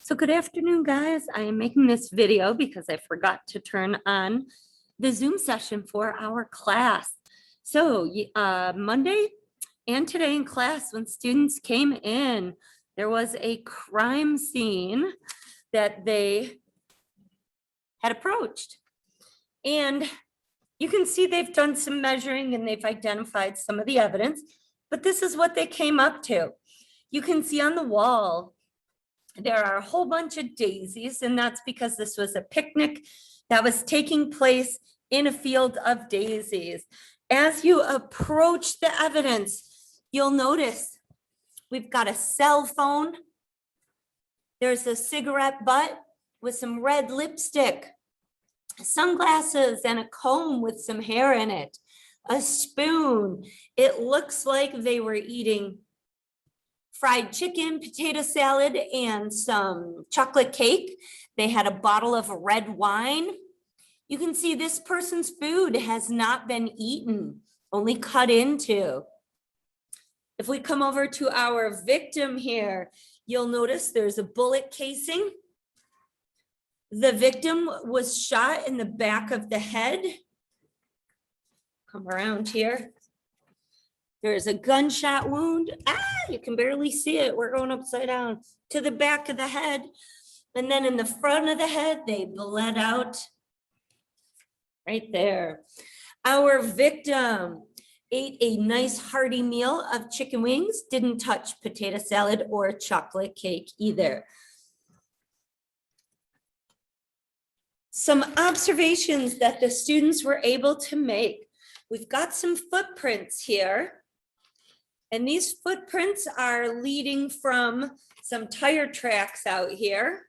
So good afternoon, guys. I am making this video because I forgot to turn on the Zoom session for our class. So Monday and today in class, when students came in, there was a crime scene that they had approached. And you can see they've done some measuring and they've identified some of the evidence, but this is what they came up to. You can see on the wall, there are a whole bunch of daisies, and that's because this was a picnic that was taking place in a field of daisies. As you approach the evidence, you'll notice we've got a cell phone. There's a cigarette butt with some red lipstick, sunglasses, and a comb with some hair in it, a spoon. It looks like they were eating fried chicken, potato salad, and some chocolate cake. They had a bottle of red wine. You can see this person's food has not been eaten, only cut into. If we come over to our victim here, you'll notice there's a bullet casing. The victim was shot in the back of the head. Come around here. There's a gunshot wound. You can barely see it. We're going upside down to the back of the head. And then in the front of the head, they bled out right there. Our victim ate a nice hearty meal of chicken wings, didn't touch potato salad or chocolate cake either. Some observations that the students were able to make. We've got some footprints here. And these footprints are leading from some tire tracks out here.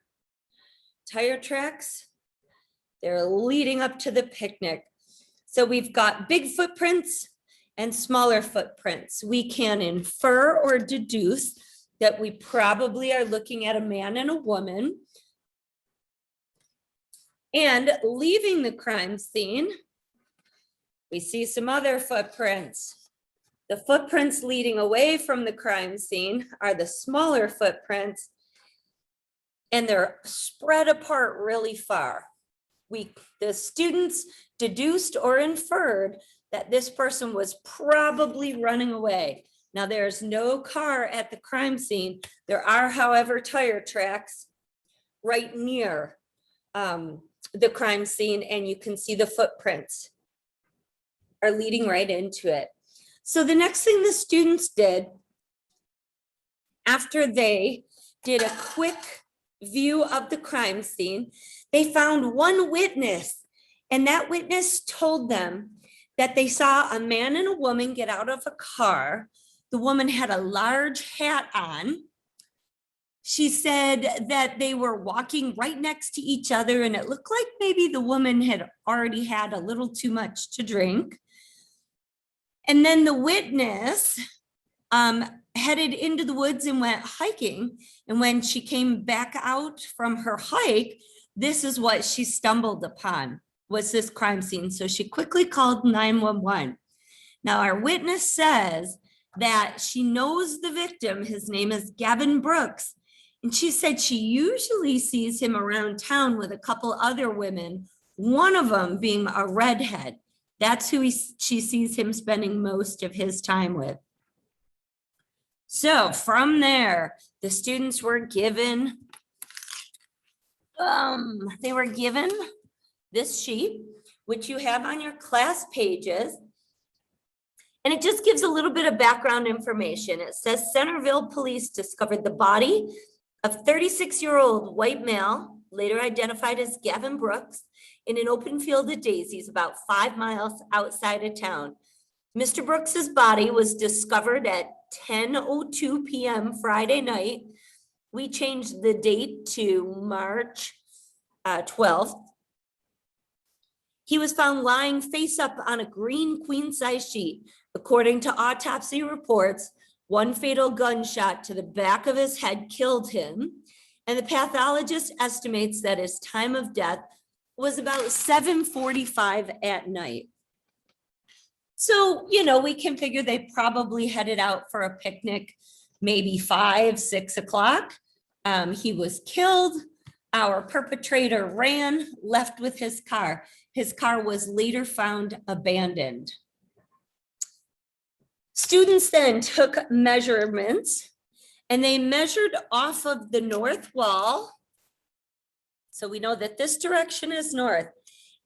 Tire tracks, they're leading up to the picnic. So we've got big footprints and smaller footprints. We can infer or deduce that we probably are looking at a man and a woman. And leaving the crime scene, we see some other footprints. The footprints leading away from the crime scene are the smaller footprints, and they're spread apart really far. The students deduced or inferred that this person was probably running away. Now, there's no car at the crime scene. There are, however, tire tracks right near the crime scene, and you can see the footprints are leading right into it. So the next thing the students did, after they did a quick view of the crime scene, they found one witness, and that witness told them that they saw a man and a woman get out of a car. The woman had a large hat on. She said that they were walking right next to each other, and it looked like maybe the woman had already had a little too much to drink. And then the witness headed into the woods and went hiking. And when she came back out from her hike, this is what she stumbled upon, was this crime scene. So she quickly called 911. Now, our witness says that she knows the victim. His name is Gavin Brooks. And she said she usually sees him around town with a couple other women, one of them being a redhead. That's who she sees him spending most of his time with. So from there, the students were given, this sheet, which you have on your class pages. And it just gives a little bit of background information. It says Centerville police discovered the body of 36-year-old white male, later identified as Gavin Brooks, in an open field of daisies about 5 miles outside of town. Mr. Brooks's body was discovered at 10:02 p.m. Friday night. We changed the date to March 12th. He was found lying face up on a green queen-size sheet. According to autopsy reports, one fatal gunshot to the back of his head killed him, and the pathologist estimates that his time of death was about 7:45 at night. So, we can figure they probably headed out for a picnic, maybe 5, 6 o'clock. He was killed. Our perpetrator ran, left with his car. His car was later found abandoned. Students then took measurements and they measured off of the north wall. So we know that this direction is north.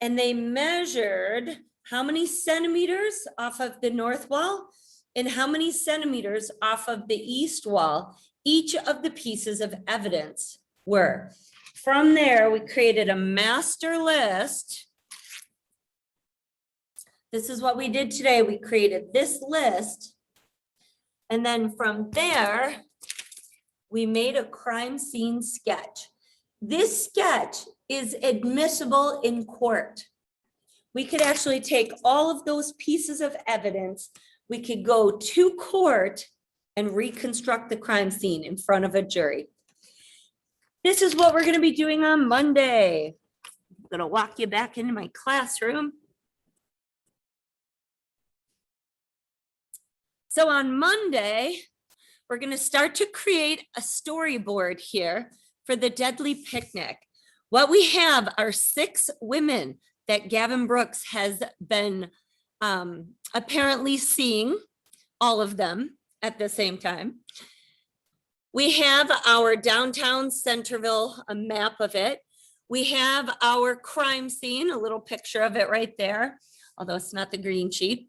And they measured how many centimeters off of the north wall and how many centimeters off of the east wall each of the pieces of evidence were. From there, we created a master list. This is what we did today. We created this list. And then from there, we made a crime scene sketch. This sketch is admissible in court. We could actually take all of those pieces of evidence. We could go to court and reconstruct the crime scene in front of a jury. This is what we're going to be doing on Monday. I'm going to walk you back into my classroom. So on Monday, we're going to start to create a storyboard here for the Deadly Picnic. What we have are 6 women that Gavin Brooks has been apparently seeing, all of them at the same time. We have our downtown Centerville, a map of it. We have our crime scene, a little picture of it right there, although it's not the green sheet.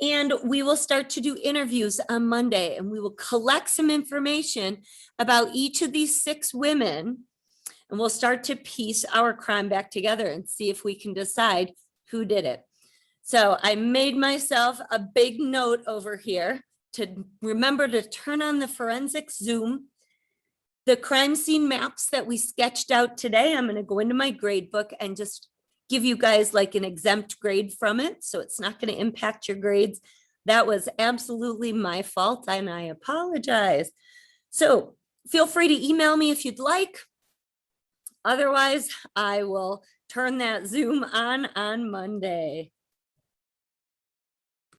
And we will start to do interviews on Monday, and we will collect some information about each of these 6 women. And we'll start to piece our crime back together and see if we can decide who did it. So I made myself a big note over here to remember to turn on the forensics Zoom. The crime scene maps that we sketched out today, I'm going to go into my grade book and just give you guys like an exempt grade from it. So it's not going to impact your grades. That was absolutely my fault and I apologize. So feel free to email me if you'd like. Otherwise, I will turn that Zoom on Monday.